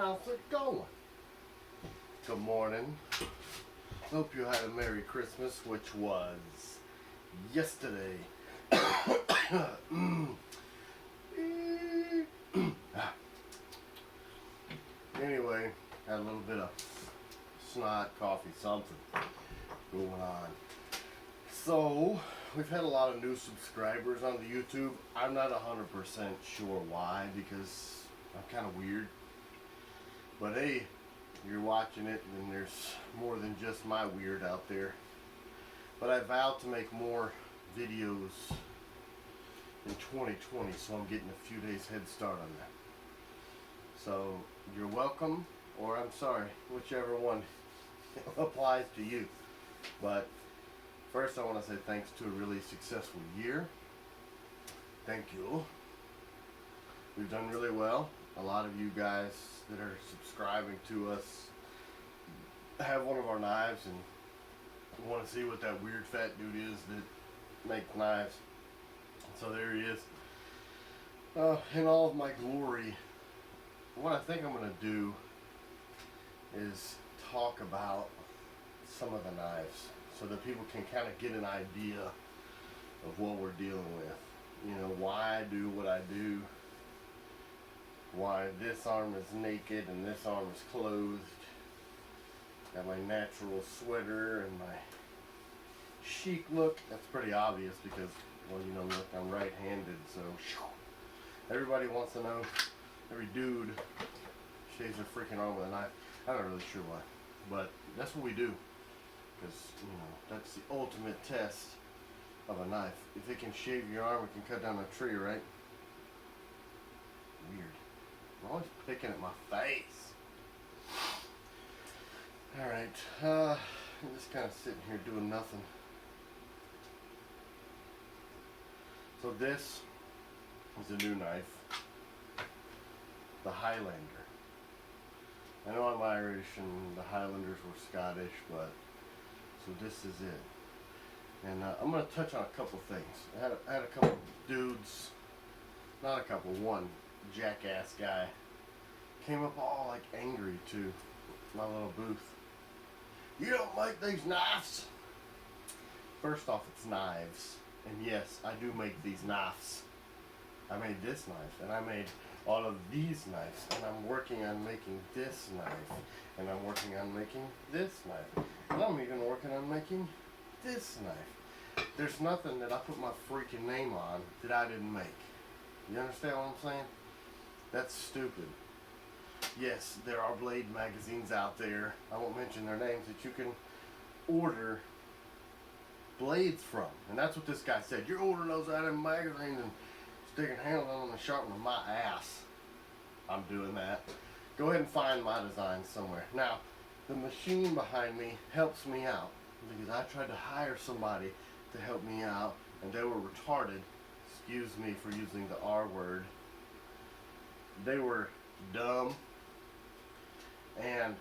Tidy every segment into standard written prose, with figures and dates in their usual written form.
How's it going? Good morning. Hope you had a Merry Christmas, which was yesterday. Anyway, had a little bit of snot, coffee, something going on. So, we've had a lot of new subscribers on the YouTube. I'm not 100% sure why, because I'm kind of weird. But hey, you're watching it, and there's more than just my weird out there. But I vowed to make more videos in 2020, so I'm getting a few days head start on that. So, you're welcome, or I'm sorry, whichever one applies to you. But first, I want to say thanks to a really successful year. Thank you. We've done really well. A lot of you guys that are subscribing to us have one of our knives and want to see what that weird fat dude is that makes knives. So there he is. In all of my glory, what I think I'm going to do is talk about some of the knives so that people can kind of get an idea of what we're dealing with. You know, why I do what I do, why this arm is naked and this arm is clothed. Got my natural sweater and my chic look. That's pretty obvious because, well, you know, look, I'm right-handed, so everybody wants to know. Every dude shaves their freaking arm with a knife. I'm not really sure why, but that's what we do. Because, you know, that's the ultimate test of a knife. If it can shave your arm, it can cut down a tree, right? Weird. I'm always picking at my face. Alright, I'm just kind of sitting here doing nothing. So this is a new knife. The Highlander. I know I'm Irish and the Highlanders were Scottish, but so this is it. And I'm going to touch on a couple things. I had a couple dudes, not a couple, one jackass guy came up all like angry to my little booth. You don't make these knives? First off, it's knives. And yes, I do make these knives. I made this knife, and I made all of these knives, and I'm working on making this knife, and I'm working on making this knife, and I'm even working on making this knife. There's nothing that I put my freaking name on that I didn't make. You understand what I'm saying? That's stupid. Yes, there are blade magazines out there, I won't mention their names, that you can order blades from. And that's what this guy said. You're ordering those out of magazines and sticking handles on them and sharpening my ass. I'm doing that. Go ahead and find my design somewhere. Now, the machine behind me helps me out because I tried to hire somebody to help me out and they were retarded. Excuse me for using the R word. They were dumb and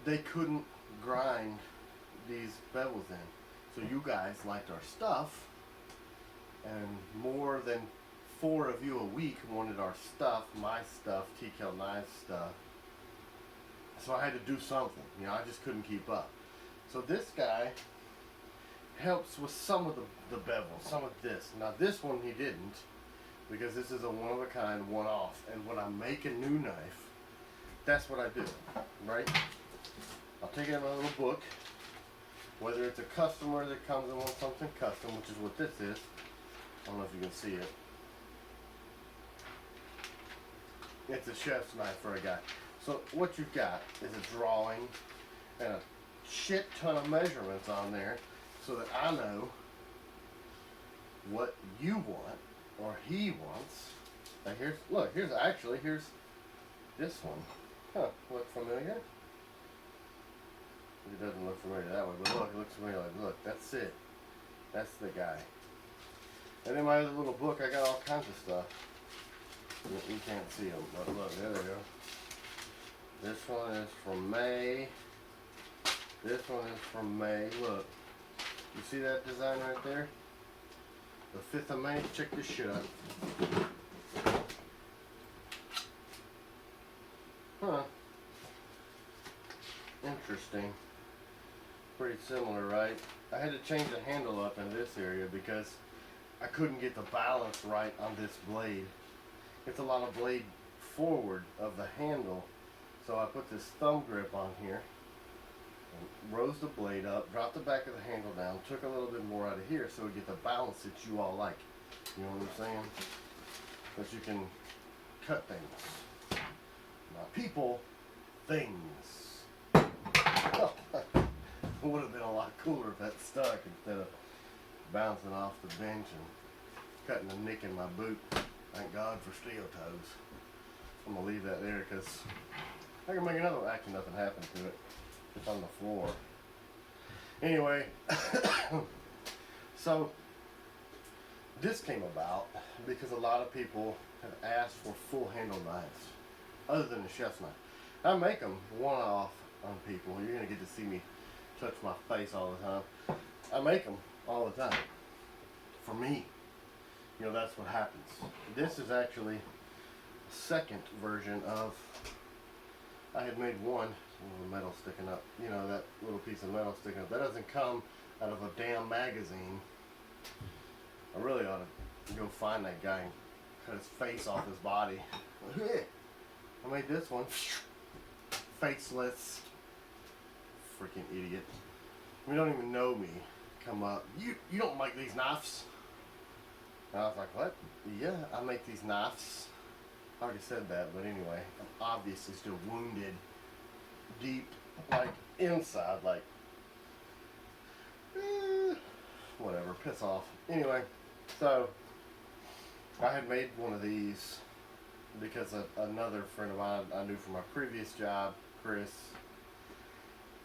they couldn't grind these bevels in. So you guys liked our stuff, and more than 4 of you a week wanted our stuff, my stuff, TKL Knives stuff. So I had to do something. You know, I just couldn't keep up. So this guy helps with some of the bevels, some of this. Now this one he didn't, because this is a one-of-a-kind, one-off. And when I make a new knife, that's what I do, right? I'll take it in my little book. Whether it's a customer that comes and wants something custom, which is what this is. I don't know if you can see it. It's a chef's knife for a guy. So what you've got is a drawing and a shit ton of measurements on there so that I know what you want or he wants. Now here's this one. Huh, look familiar? It doesn't look familiar that way, but look, it looks familiar. Look, that's it. That's the guy. And in my other little book, I got all kinds of stuff. You can't see them, but look, there they go. This one is from May. This one is from May. Look, you see that design right there? The 5th of May. Check this shit out. Huh. Interesting. Pretty similar, right? I had to change the handle up in this area because I couldn't get the balance right on this blade. It's a lot of blade forward of the handle. So I put this thumb grip on here, and rose the blade up, dropped the back of the handle down, took a little bit more out of here so we get the balance that you all like. You know what I'm saying? That you can cut things. Not people, things. It would have been a lot cooler if that stuck instead of bouncing off the bench and cutting a nick in my boot. Thank God for steel toes. I'm gonna leave that there because I can make another one. Actually, nothing happened to it. It's on the floor. Anyway, so this came about because a lot of people have asked for full handle knives other than the chef's knife. I make them one-off on people. You're gonna get to see me touch my face all the time. I make them all the time for me. You know, that's what happens. This is actually a second version of, I had made one, a little metal sticking up, you know, that little piece of metal sticking up. That doesn't come out of a damn magazine. I really ought to go find that guy and cut his face off his body. I made this one. Faceless. Freaking idiot. You don't even know me. Come up. You don't make these knives. And I was like, what? Yeah, I make these knives. I already said that, but anyway, I'm obviously still wounded deep, like inside, like whatever, piss off. Anyway, so I had made one of these because another friend of mine I knew from my previous job, Chris,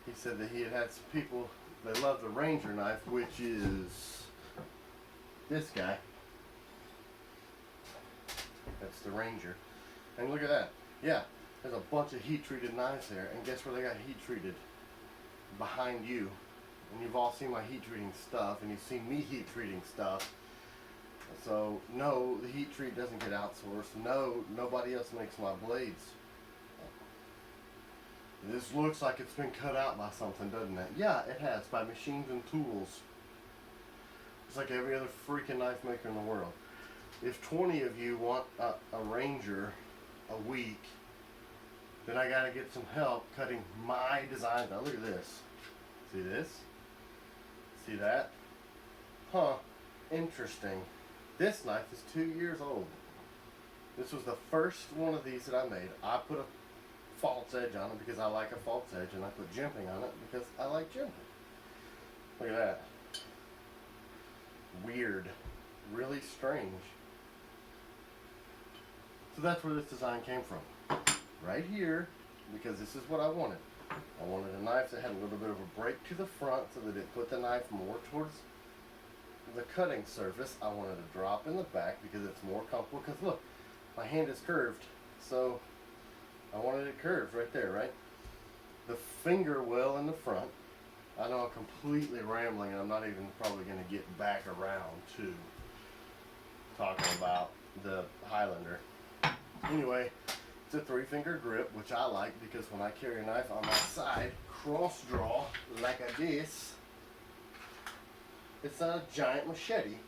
he said that he had had some people, they love the Ranger knife, which is this guy. That's the Ranger. And look at that. Yeah, there's a bunch of heat-treated knives there. And guess where they got heat-treated? Behind you. And you've all seen my heat-treating stuff, and you've seen me heat-treating stuff. So, no, the heat treat doesn't get outsourced. No, nobody else makes my blades. This looks like it's been cut out by something, doesn't it? Yeah, it has, by machines and tools. It's like every other freaking knife maker in the world. If 20 of you want a Ranger a week, then I gotta get some help cutting my designs. Now look at this. See this? See that? Huh, interesting. This knife is 2 years old. This was the first one of these that I made. I put a false edge on it because I like a false edge, and I put jimping on it because I like jimping. Look at that. Weird. Really strange. So that's where this design came from. Right here, because this is what I wanted. I wanted a knife that had a little bit of a break to the front so that it put the knife more towards the cutting surface. I wanted a drop in the back because it's more comfortable. Because look, my hand is curved, so I wanted it curved right there, right? The finger well in the front. I know I'm completely rambling, and I'm not even probably going to get back around to talking about the Highlander. Anyway, it's a 3-finger grip, which I like because when I carry a knife on my side, cross draw like this, it's not a giant machete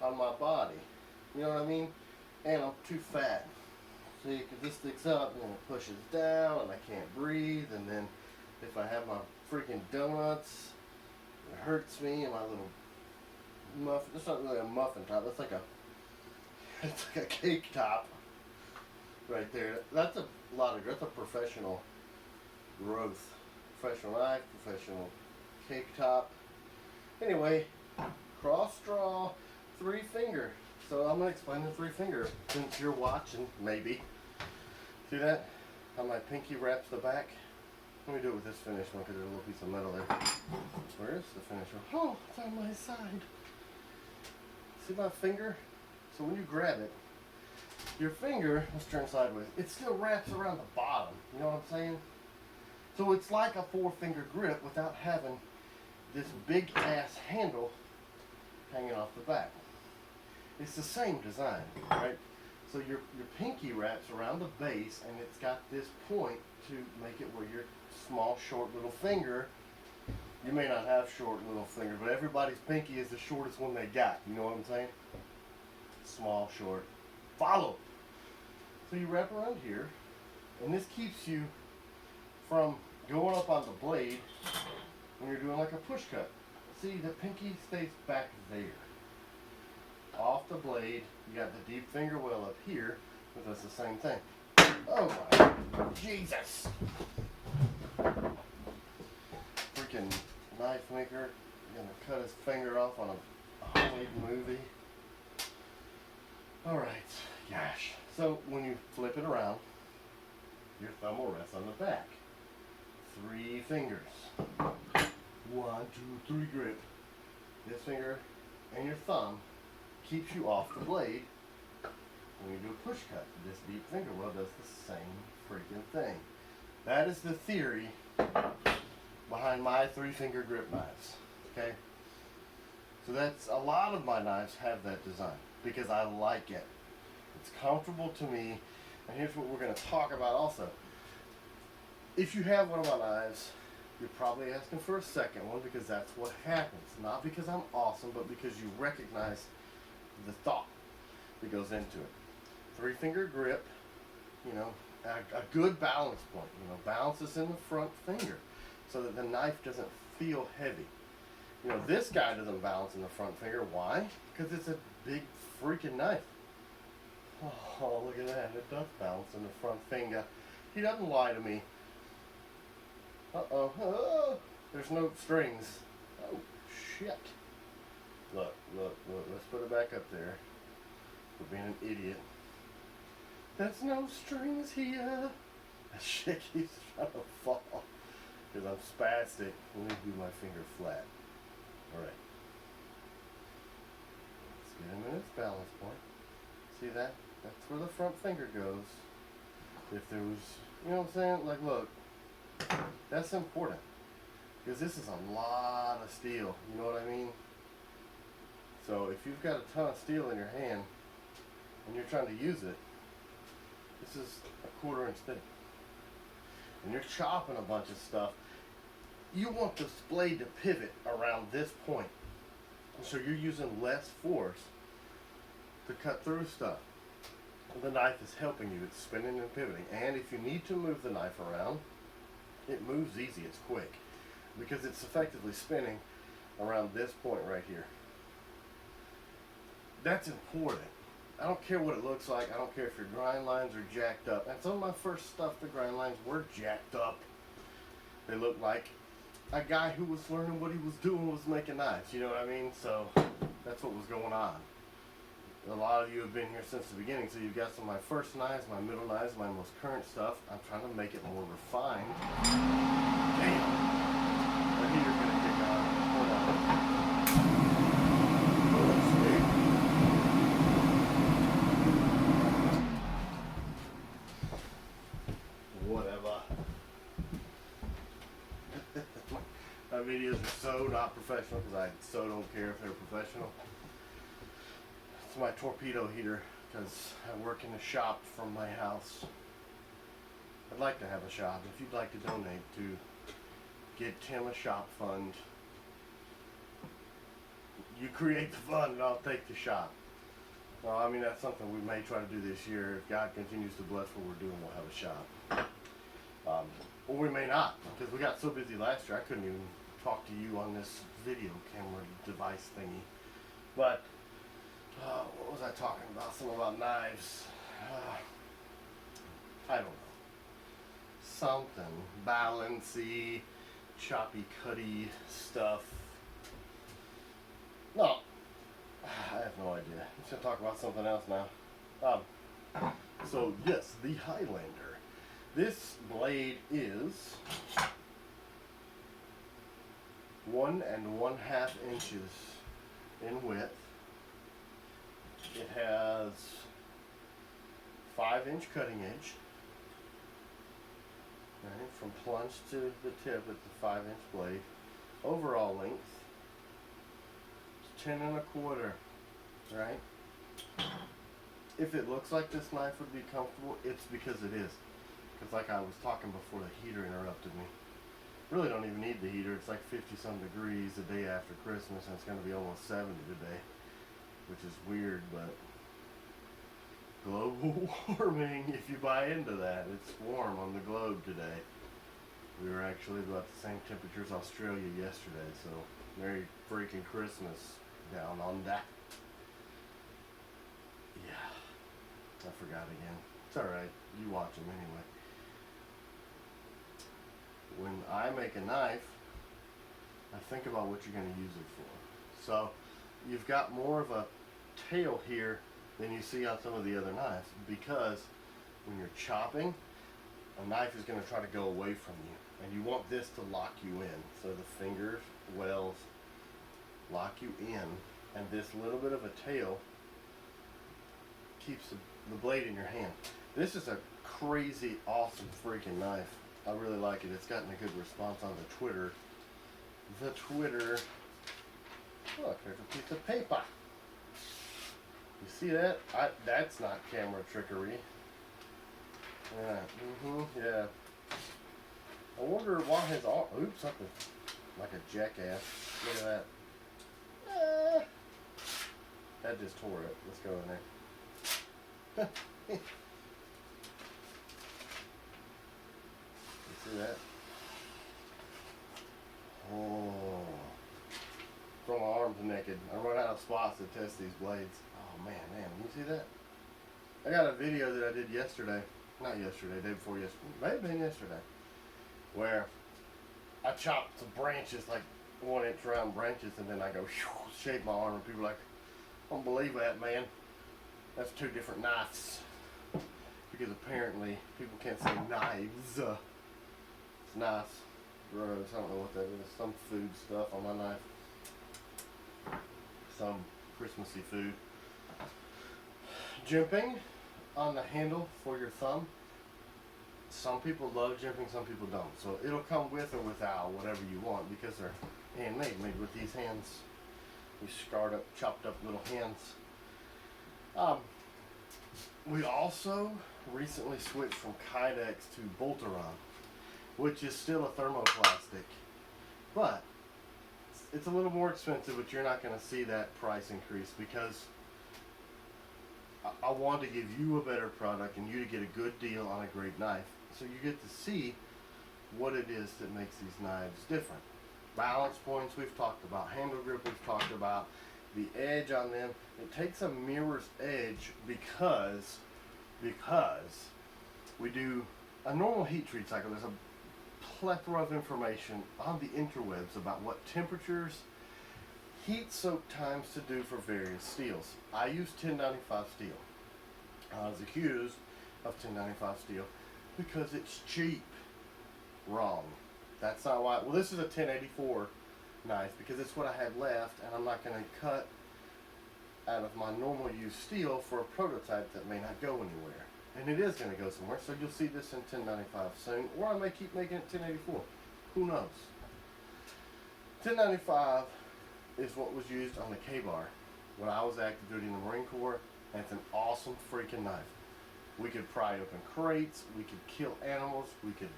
on my body. You know what I mean? And I'm too fat. See, because this sticks up and it pushes down and I can't breathe. And then if I have my freaking donuts, it hurts me and my little muffin. It's not really a muffin top. It's like a cake top right there. That's a lot of, that's a professional growth. Professional knife, professional cake top. Anyway, cross draw, 3-finger. So I'm going to explain the 3-finger since you're watching, maybe. See that? How my pinky wraps the back? Let me do it with this finish one because there's a little piece of metal there. Where is the finish one? Oh, it's on my side. See my finger? So when you grab it, your finger, let's turn sideways, it still wraps around the bottom. You know what I'm saying? So it's like a 4-finger grip without having this big ass handle hanging off the back. It's the same design, right? So your pinky wraps around the base, and it's got this point to make it where your small, short little finger. You may not have short little finger, but everybody's pinky is the shortest one they got. You know what I'm saying? Small, short. Follow. So you wrap around here, and this keeps you from going up on the blade when you're doing like a push cut. See, the pinky stays back there. Off the blade, you got the deep finger well up here, but that's the same thing. Oh my Jesus! Freaking knife maker gonna cut his finger off on a Halloween movie. Alright, gosh. So when you flip it around, your thumb will rest on the back. 3 fingers. 1, 2, 3 grip. This finger and your thumb keeps you off the blade when you do a push cut. This deep finger well does the same freaking thing. That is the theory behind my 3-finger grip knives. Okay? So that's a lot of my knives have that design because I like it. It's comfortable to me. And here's what we're going to talk about also. If you have one of my knives, you're probably asking for a second one because that's what happens. Not because I'm awesome, but because you recognize the thought that goes into it. 3-finger grip, you know, a good balance point. You know, balances in the front finger so that the knife doesn't feel heavy. You know, this guy doesn't balance in the front finger. Why? Because it's a big freaking knife. Oh, look at that. It does balance in the front finger. He doesn't lie to me. Uh-oh. Oh, there's no strings. Oh, shit. Look. Let's put it back up there. For being an idiot. There's no strings here. That shit keeps trying to fall. Because I'm spastic. Let me do my finger flat. Alright. Let's get him in its balance point. See that? That's where the front finger goes. If there was, you know what I'm saying? Like, look. That's important. Because this is a lot of steel. You know what I mean? So if you've got a ton of steel in your hand and you're trying to use it, this is a 1/4 inch thick. And you're chopping a bunch of stuff. You want this blade to pivot around this point. So you're using less force to cut through stuff. The knife is helping you. It's spinning and pivoting. And if you need to move the knife around, it moves easy. It's quick. Because it's effectively spinning around this point right here. That's important. I don't care what it looks like. I don't care if your grind lines are jacked up. And some of my first stuff, the grind lines were jacked up. They looked like a guy who was learning what he was doing was making knives. You know what I mean? So that's what was going on. A lot of you have been here since the beginning, so you've got some of my first knives, my middle knives, my most current stuff. I'm trying to make it more refined. Damn! The heater's gonna kick on. Hold on. Whatever. My videos are so not professional because I so don't care if they're professional. It's my torpedo heater because I work in a shop from my house. I'd like to have a shop. If you'd like to donate to get Tim a shop fund, you create the fund and I'll take the shop. Well, I mean, that's something we may try to do this year. If God continues to bless what we're doing, we'll have a shop. Or we may not, because we got so busy last year I couldn't even talk to you on this video camera device thingy. But what was I talking about? Something about knives. I don't know. Something. Balancy, choppy, cutty stuff. No. I have no idea. I'm just going to talk about something else now. So, yes, the Highlander. This blade is 1 1/2 inches in width. It has 5-inch cutting edge. Right, from plunge to the tip, it's a 5-inch blade. Overall length, 10 1/4. Right. if it looks like this knife would be comfortable, it's because it is. Because like I was talking before the heater interrupted me. Really don't even need the heater. It's like 50 some degrees the day after Christmas, and it's going to be almost 70 today, which is weird, but global warming, if you buy into that. It's warm on the globe today. We were actually about the same temperature as Australia yesterday, so Merry freaking Christmas down on that. Yeah, I forgot again. It's alright, you watch them anyway. When I make a knife, I think about what you're going to use it for. So, you've got more of a tail here than you see on some of the other knives, because when you're chopping, a knife is going to try to go away from you, and you want this to lock you in. So the fingers, wells, lock you in, and this little bit of a tail keeps the blade in your hand. This is a crazy, awesome freaking knife. I really like it. It's gotten a good response on the Twitter. Look, there's a piece of paper. You see that? That's not camera trickery. Yeah, yeah. I wonder why his arm, oops, something like a jackass. Look at that. That just tore it. Let's go in there. You see that? Oh. Throw my arms naked. I run out of spots to test these blades. Oh man, you see that? I got a video that I did yesterday. Not yesterday, day before yesterday. May have been yesterday. Where I chopped some branches, like 1 inch round branches, and then I go shape my arm, and people are like, I don't believe that, man. That's 2 different knives. Because apparently people can't say knives. It's knives. Gross. I don't know what that is. Some food stuff on my knife. Some Christmassy food. Jimping on the handle for your thumb. Some people love jimping, some people don't. So it'll come with or without, whatever you want, because they're handmade, made with these hands. These scarred up, chopped up little hands. We also recently switched from Kydex to Boltaron, which is still a thermoplastic, but it's a little more expensive, but you're not going to see that price increase, because I want to give you a better product and you to get a good deal on a great knife, so you get to see what it is that makes these knives different. Balance points we've talked about, handle grip we've talked about, the edge on them. It takes a mirror's edge because we do a normal heat treat cycle. There's a plethora of information on the interwebs about what temperatures, heat soak times to do for various steels. I use 1095 steel. I was accused of 1095 steel because it's cheap. Wrong. That's not why. Well, this is a 1084 knife because it's what I had left, and I'm not going to cut out of my normal use steel for a prototype that may not go anywhere. And it is going to go somewhere, so you'll see this in 1095 soon, or I may keep making it 1084. Who knows? 1095 is what was used on the K-Bar when I was active duty in the Marine Corps, and it's an awesome freaking knife. We could pry open crates, we could kill animals, we could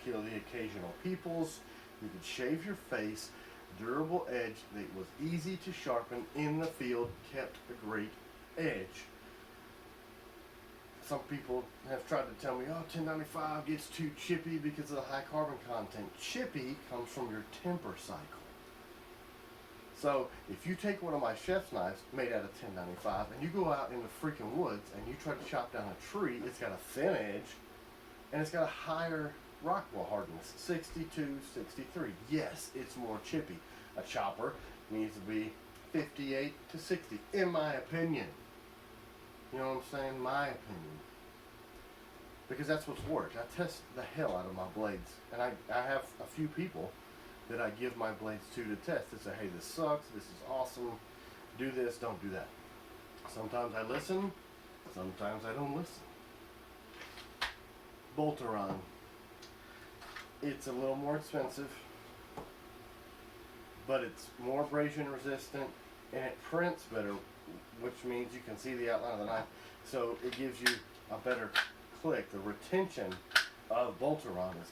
kill the occasional peoples, you could shave your face, durable edge that was easy to sharpen in the field, kept a great edge. Some people have tried to tell me, oh, 1095 gets too chippy because of the high carbon content. Chippy comes from your temper cycle. So if you take one of my chef's knives made out of 1095 and you go out in the freaking woods and you try to chop down a tree, it's got a thin edge and it's got a higher Rockwell hardness, 62, 63. Yes, it's more chippy. A chopper needs to be 58 to 60, in my opinion. You know what I'm saying? My opinion. Because that's what's worked. I test the hell out of my blades. And I have a few people that I give my blades to test. They say, hey, this sucks, this is awesome, do this, don't do that. Sometimes I listen, sometimes I don't listen. Boltaron. It's a little more expensive, but it's more abrasion resistant, and it prints better, which means you can see the outline of the knife. So it gives you a better click. The retention of Boltaron is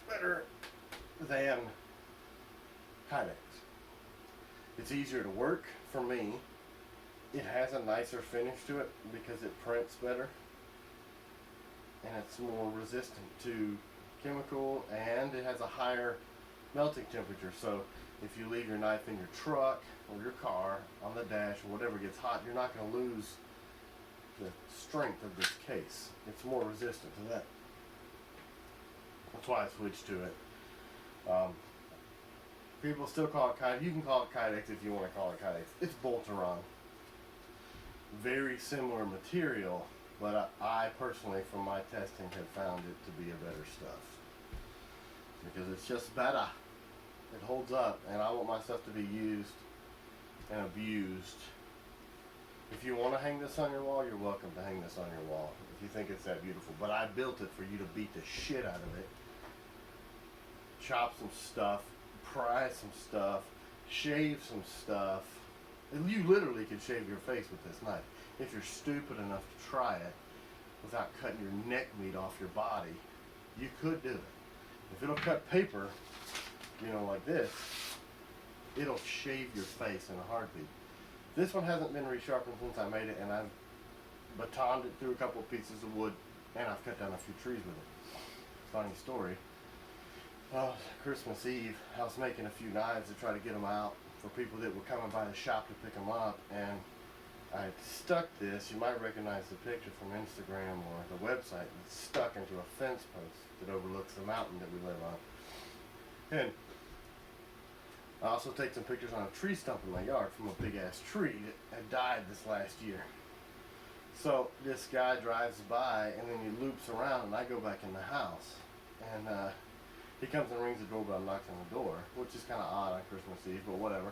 better than Kydex. It's easier to work for me. It has a nicer finish to it because it prints better. And it's more resistant to chemical, and it has a higher melting temperature. So if you leave your knife in your truck or your car on the dash or whatever gets hot, you're not going to lose the strength of this case. It's more resistant to that. That's why I switched to it. People still call it Kydex. You can call it Kydex if you want to call it Kydex. It's Boltaron. Very similar material, but I personally, from my testing, have found it to be a better stuff. Because it's just better. It holds up, and I want my stuff to be used and abused. If you want to hang this on your wall, you're welcome to hang this on your wall if you think it's that beautiful. But I built it for you to beat the shit out of it. Chop some stuff, pry some stuff, shave some stuff. And you literally could shave your face with this knife. If you're stupid enough to try it without cutting your neck meat off your body, you could do it. If it'll cut paper, you know, like this, it'll shave your face in a heartbeat. This one hasn't been resharpened since I made it, and I've batoned it through a couple of pieces of wood, and I've cut down a few trees with it. Funny story. Christmas Eve, I was making a few knives to try to get them out for people that were coming by the shop to pick them up, and I stuck this. You might recognize the picture from Instagram or the website. It's stuck into a fence post that overlooks the mountain that we live on. And I also take some pictures on a tree stump in my yard from a big ass tree that had died this last year. So this guy drives by, and then he loops around, and I go back in the house, and he comes and rings the doorbell and knocks on the door, which is kind of odd on Christmas Eve, but whatever.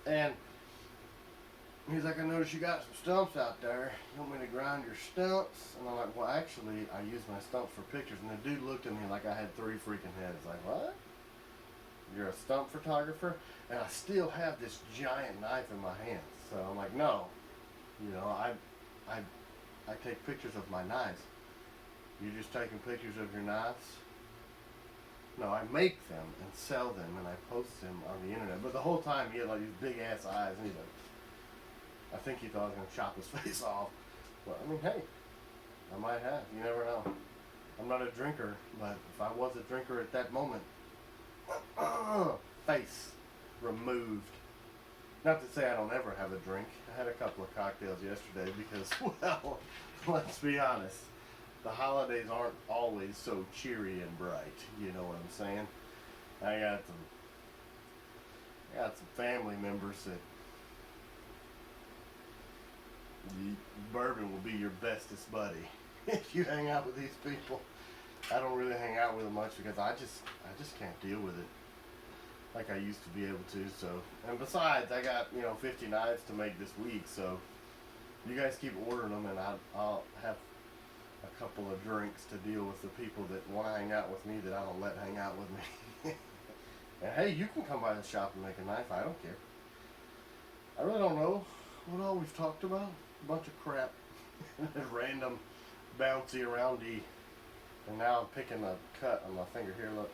And he's like, I noticed you got some stumps out there. You want me to grind your stumps? And I'm like, well, actually, I use my stumps for pictures. And the dude looked at me like I had 3 freaking heads. Like, what? You're a stump photographer? And I still have this giant knife in my hands. So I'm like, no. You know, I take pictures of my knives. You're just taking pictures of your knives? No, I make them and sell them, and I post them on the internet. But the whole time he had like these big ass eyes, and he's like, I think he thought I was going to chop his face off. But I mean, hey, I might have. You never know. I'm not a drinker, but if I was a drinker at that moment, face removed. Not to say I don't ever have a drink. I had a couple of cocktails yesterday because, well, let's be honest. The holidays aren't always so cheery and bright, you know what I'm saying? I got some family members that bourbon will be your bestest buddy if you hang out with these people. I don't really hang out with them much because I just can't deal with it like I used to be able to. So, and besides, I got 50 knives to make this week, so you guys keep ordering them, and I'll have a couple of drinks to deal with the people that want to hang out with me that I don't let hang out with me. And hey, you can come by the shop and make a knife. I don't care. I really don't know what all we've talked about. A bunch of crap. Random bouncy aroundy. And now I'm picking a cut on my finger here. Look.